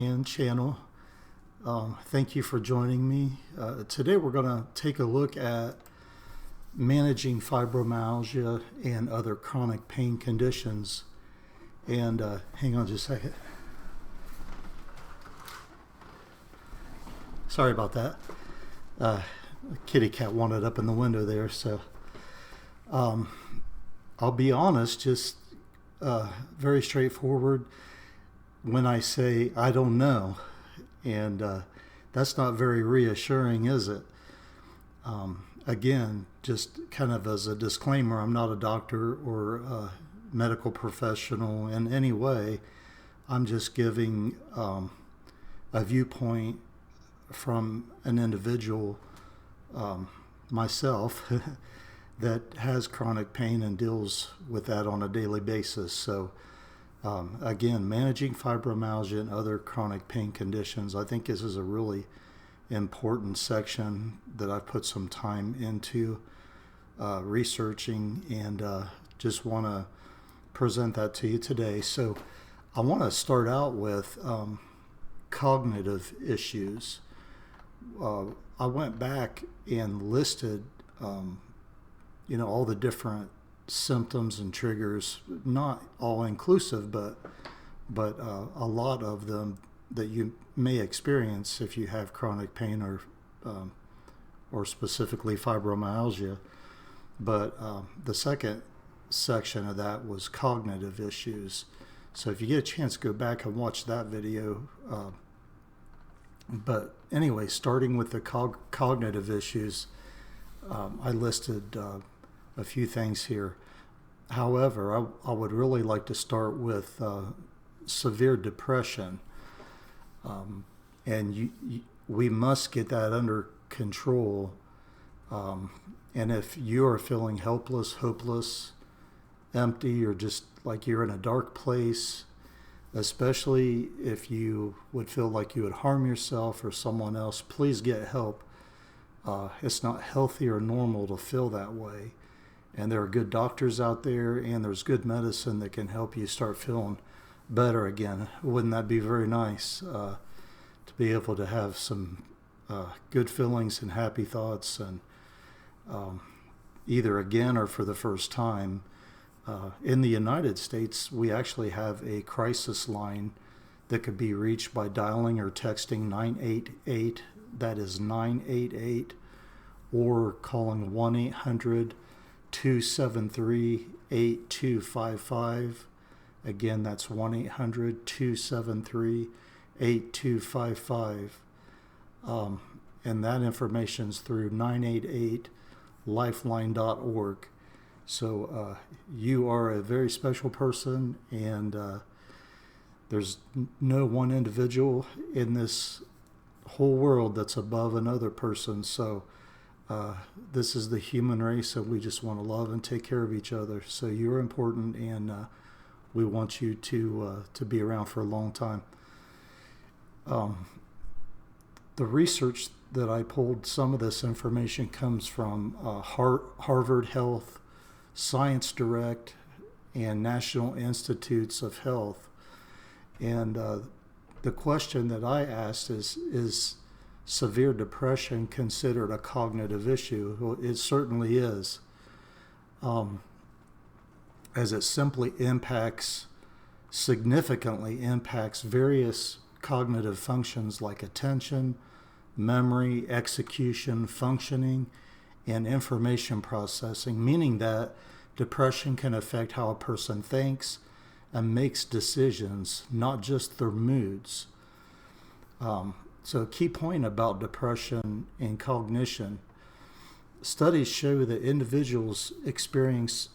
and channel. Thank you for joining me. Today we're going to take a look at managing fibromyalgia and other chronic pain conditions. And hang on just a second. Sorry about that. Kitty cat wanted up in the window there, so I'll be honest, just very straightforward when I say I don't know, and that's not very reassuring, is it? Again, just kind of as a disclaimer, I'm not a doctor or a medical professional in any way. I'm just giving a viewpoint from an individual, myself, that has chronic pain and deals with that on a daily basis. So again, managing fibromyalgia and other chronic pain conditions, I think this is a really important section that I've put some time into researching, and just want to present that to you today. So I want to start out with cognitive issues. I went back and listed all the different symptoms and triggers, not all inclusive, but a lot of them that you may experience if you have chronic pain or specifically fibromyalgia. But the second section of that was cognitive issues. So if you get a chance, go back and watch that video. But anyway, starting with the cognitive issues, I listed a few things here. However, I would really like to start with severe depression. And we must get that under control. And if you are feeling helpless, hopeless, empty, or just like you're in a dark place, especially if you would feel like you would harm yourself or someone else, please get help. It's not healthy or normal to feel that way. And there are good doctors out there, and there's good medicine that can help you start feeling better again. Wouldn't that be very nice to be able to have some good feelings and happy thoughts, and either again or for the first time? In the United States, we actually have a crisis line that could be reached by dialing or texting 988. That is 988, or calling 1-800-273-8255. Again, that's 1-800-273-8255. And that information's through 988lifeline.org. So you are a very special person, and there's no one individual in this whole world that's above another person. So this is the human race, and we just want to love and take care of each other. So you're important, and we want you to be around for a long time. The research that I pulled, some of this information comes from Harvard Health, Science Direct, and National Institutes of Health. And the question that I asked is severe depression considered a cognitive issue? Well, it certainly is, as it significantly impacts various cognitive functions like attention, memory, execution, functioning, and information processing, meaning that depression can affect how a person thinks and makes decisions, not just their moods. So a key point about depression and cognition: studies show that individuals experiencing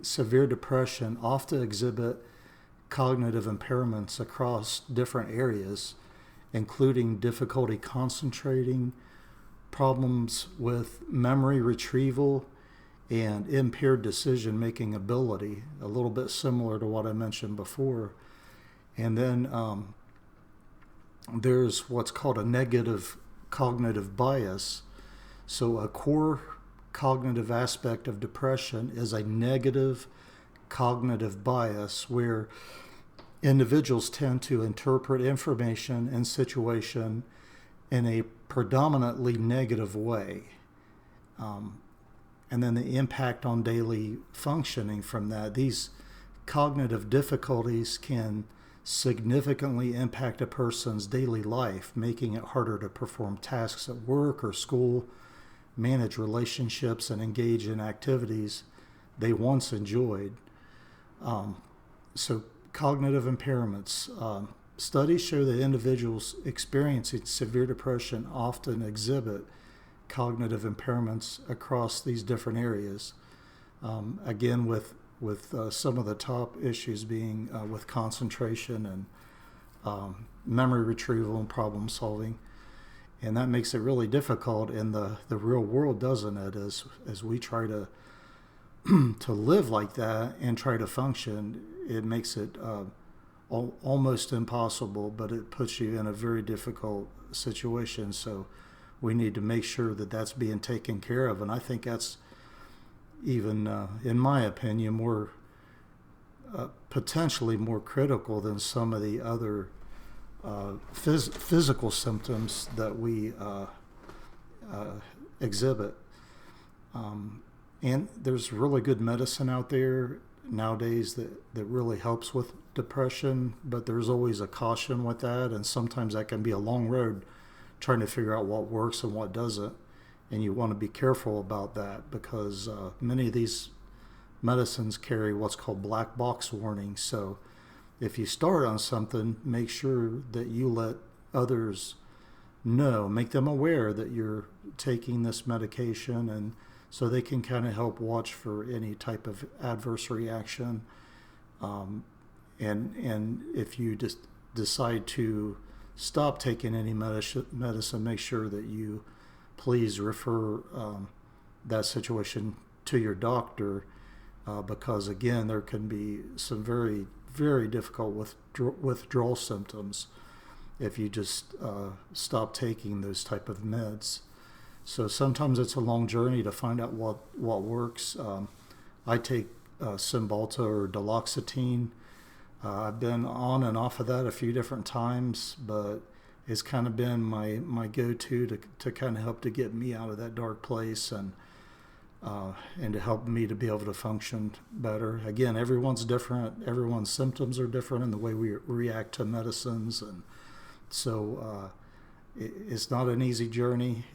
severe depression often exhibit cognitive impairments across different areas, including difficulty concentrating, problems with memory retrieval, and impaired decision-making ability, a little bit similar to what I mentioned before. And then there's what's called a negative cognitive bias. So a core cognitive aspect of depression is a negative cognitive bias, where individuals tend to interpret information and situation in a predominantly negative way. And then the impact on daily functioning from that. These cognitive difficulties can significantly impact a person's daily life, making it harder to perform tasks at work or school, manage relationships, and engage in activities they once enjoyed. So cognitive impairments. Studies show that individuals experiencing severe depression often exhibit cognitive impairments across these different areas. Again, with some of the top issues being with concentration and memory retrieval and problem solving. And that makes it really difficult in the real world, doesn't it? As we try to live like that and try to function, it makes it almost impossible, but it puts you in a very difficult situation. So we need to make sure that that's being taken care of. And I think that's even, in my opinion, more potentially more critical than some of the other physical symptoms that we exhibit. And there's really good medicine out there nowadays that really helps with depression, but there's always a caution with that, and sometimes that can be a long road trying to figure out what works and what doesn't. And you want to be careful about that because many of these medicines carry what's called black box warnings. So if you start on something, make sure that you let others know, make them aware that you're taking this medication, and so they can kind of help watch for any type of adverse reaction. And if you just decide to stop taking any medicine, make sure that you please refer that situation to your doctor, because again, there can be some very, very difficult withdrawal symptoms if you just stop taking those type of meds. So sometimes it's a long journey to find out what works. I take Cymbalta or duloxetine. I've been on and off of that a few different times, but it's kind of been my go-to to kind of help to get me out of that dark place and to help me to be able to function better. Again, everyone's different. Everyone's symptoms are different in the way we react to medicines, and so it's not an easy journey,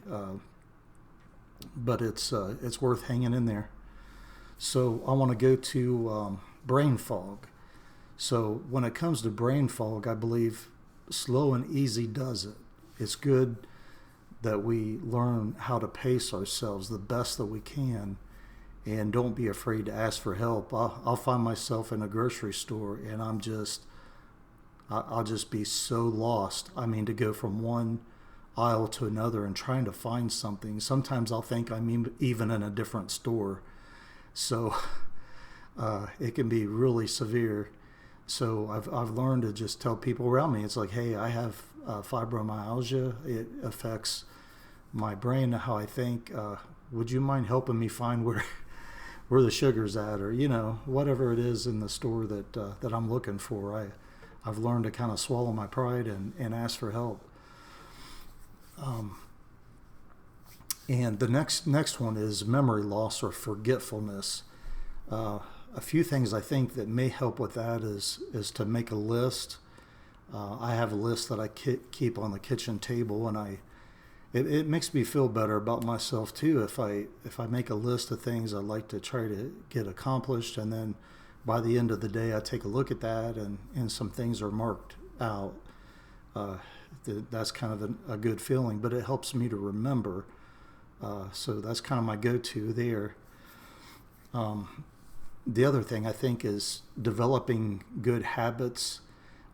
but it's worth hanging in there. So I want to go to brain fog. So when it comes to brain fog, I believe slow and easy does it. It's good that we learn how to pace ourselves the best that we can, and don't be afraid to ask for help. I'll find myself in a grocery store and I'll just be so lost. I mean, to go from one aisle to another and trying to find something. Sometimes I'll think I'm even in a different store. So it can be really severe. So I've learned to just tell people around me, it's like, hey, I have fibromyalgia. It affects my brain, how I think. Would you mind helping me find where the sugar's at, or whatever it is in the store that I'm looking for. I've learned to kind of swallow my pride and ask for help. And the next one is memory loss or forgetfulness. A few things I think that may help with that is to make a list. I have a list that I keep on the kitchen table, and it makes me feel better about myself too if I make a list of things I'd like to try to get accomplished, and then by the end of the day I take a look at that and some things are marked out. That's kind of a good feeling, but it helps me to remember. So that's kind of my go-to there. The other thing I think is developing good habits.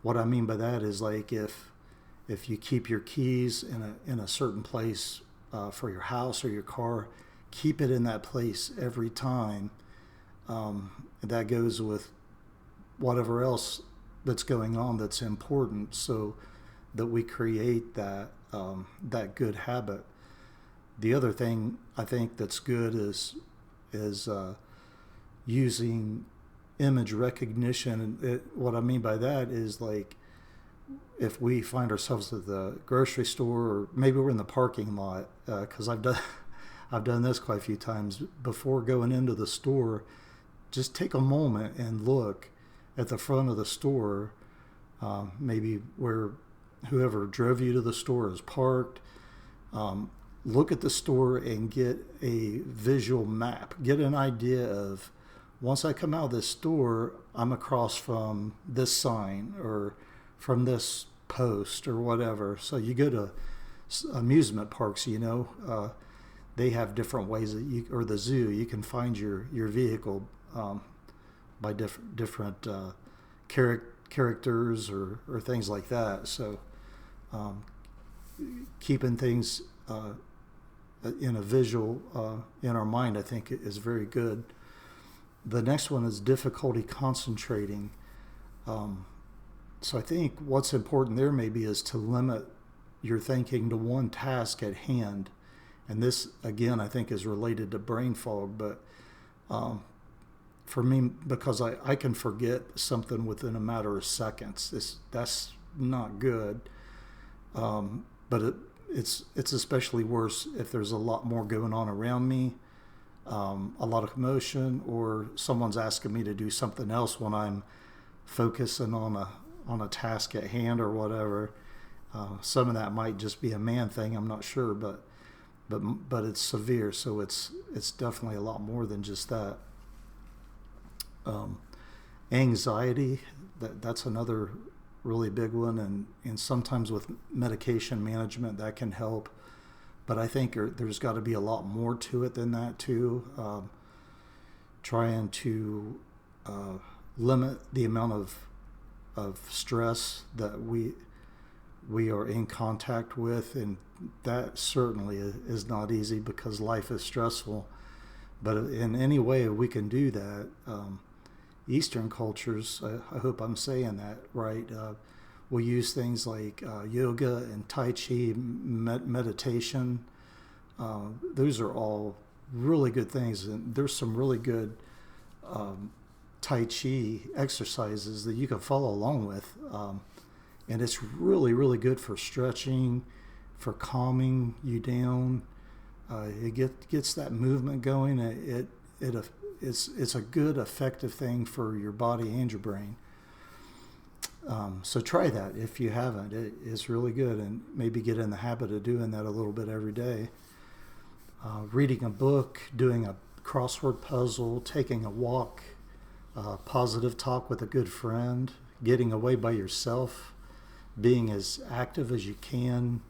What I mean by that is, like, if you keep your keys in a certain place for your house or your car, keep it in that place every time. That goes with whatever else that's going on that's important, so that we create that good habit. The other thing I think that's good is using image recognition. And what I mean by that is, like, if we find ourselves at the grocery store, or maybe we're in the parking lot, because I've done this quite a few times. Before going into the store, just take a moment and look at the front of the store, maybe where whoever drove you to the store is parked. Look at the store and get a visual map. Get an idea of, once I come out of this store, I'm across from this sign or from this post or whatever. So you go to amusement parks, they have different ways that or the zoo, you can find your vehicle by different characters or things like that. So keeping things in a visual in our mind, I think, is very good. The next one is difficulty concentrating. So I think what's important there maybe is to limit your thinking to one task at hand. And this, again, I think is related to brain fog. But for me, because I can forget something within a matter of seconds, that's not good. But it's especially worse if there's a lot more going on around me, a lot of commotion, or someone's asking me to do something else when I'm focusing on a task at hand or whatever. Some of that might just be a man thing, I'm not sure, but it's severe, so it's definitely a lot more than just that. Anxiety, that's another really big one, and sometimes with medication management that can help, but I think there's got to be a lot more to it than that too. Trying to limit the amount of stress that we are in contact with, and that certainly is not easy because life is stressful. But in any way we can do that, Eastern cultures, I hope I'm saying that right, will use things like yoga and Tai Chi, meditation. Those are all really good things, and there's some really good Tai Chi exercises that you can follow along with. And it's really, really good for stretching, for calming you down. It gets that movement going. It's a good, effective thing for your body and your brain. So try that if you haven't. It's really good, and maybe get in the habit of doing that a little bit every day. Reading a book, doing a crossword puzzle, taking a walk, positive talk with a good friend, getting away by yourself, being as active as you can,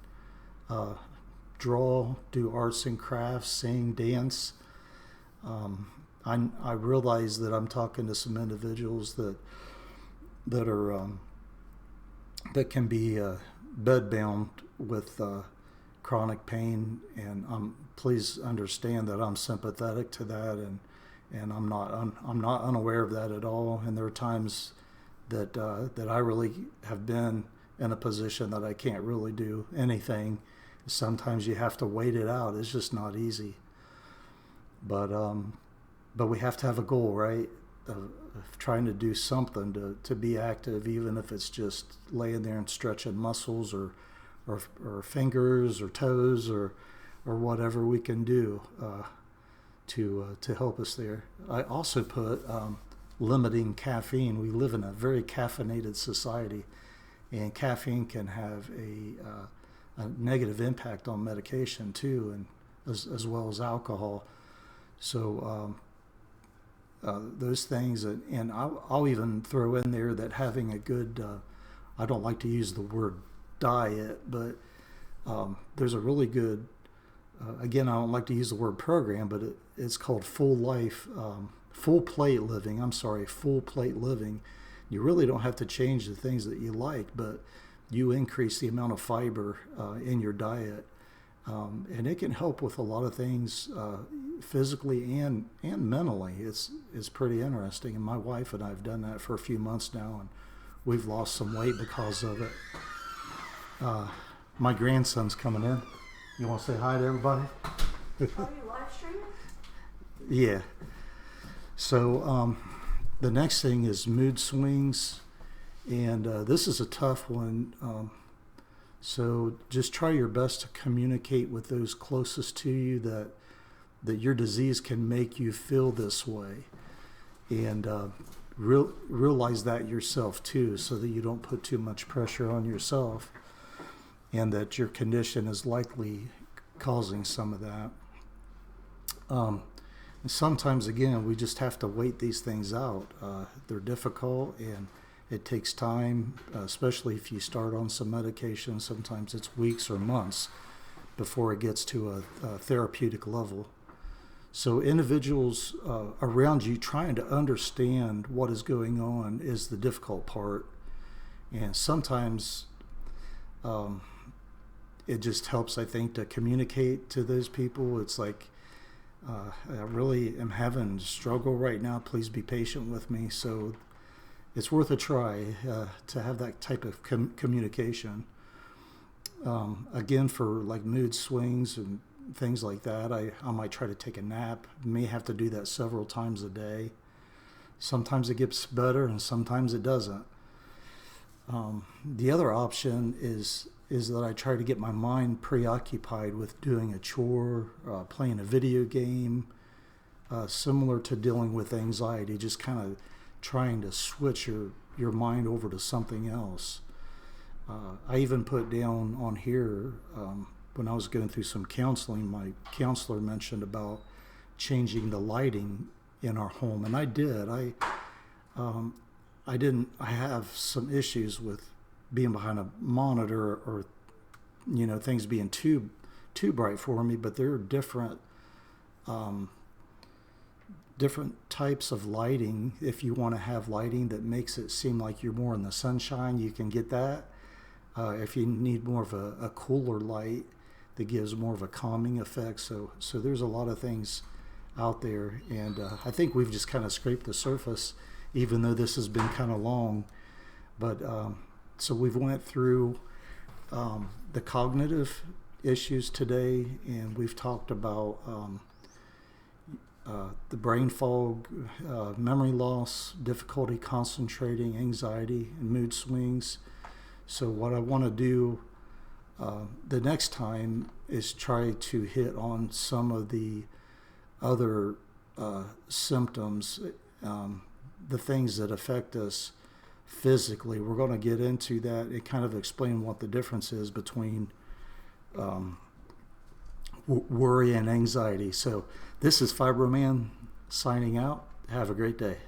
draw, do arts and crafts, sing, dance. I realize that I'm talking to some individuals that are that can be bedbound with chronic pain, and please understand that I'm sympathetic to that, and I'm not unaware of that at all. And there are times that I really have been in a position that I can't really do anything. Sometimes you have to wait it out. It's just not easy. But we have to have a goal, right? Of trying to do something to be active, even if it's just laying there and stretching muscles or fingers or toes or whatever we can do to help us there. I also put limiting caffeine. We live in a very caffeinated society, and caffeine can have a negative impact on medication too, and as well as alcohol. So those things, and I'll even throw in there that having a good, I don't like to use the word diet, but there's a really good, again, I don't like to use the word program, but it's called full plate living. You really don't have to change the things that you like, but you increase the amount of fiber in your diet. And it can help with a lot of things physically and mentally. It's pretty interesting. And my wife and I have done that for a few months now, and we've lost some weight because of it. My grandson's coming in. You want to say hi to everybody? Are you live streaming? Yeah. So The next thing is mood swings, and this is a tough one. So just try your best to communicate with those closest to you that your disease can make you feel this way, and realize that yourself too, so that you don't put too much pressure on yourself, and that your condition is likely causing some of that. And sometimes, again, we just have to wait these things out. They're difficult, and it takes time, especially if you start on some medication. Sometimes it's weeks or months before it gets to a therapeutic level. So individuals around you trying to understand what is going on is the difficult part. And sometimes it just helps, I think, to communicate to those people. It's like, I really am having a struggle right now. Please be patient with me. So it's worth a try to have that type of communication. Again, for like mood swings and things like that, I might try to take a nap. May have to do that several times a day. Sometimes it gets better and sometimes it doesn't. The other option is that I try to get my mind preoccupied with doing a chore, playing a video game, similar to dealing with anxiety, just kind of trying to switch your mind over to something else. I even put down on here, when I was going through some counseling, my counselor mentioned about changing the lighting in our home, and I did. I have some issues with being behind a monitor, or things being too bright for me, but there are different types of lighting. If you want to have lighting that makes it seem like you're more in the sunshine, you can get that. If you need more of a cooler light that gives more of a calming effect, so there's a lot of things out there, and I think we've just kind of scraped the surface, even though this has been kind of long. But so we've went through the cognitive issues today, and we've talked about the brain fog, memory loss, difficulty concentrating, anxiety, and mood swings. So what I want to do the next time is try to hit on some of the other symptoms, the things that affect us physically. We're going to get into that and kind of explain what the difference is between worry and anxiety. So this is Fibroman signing out. Have a great day.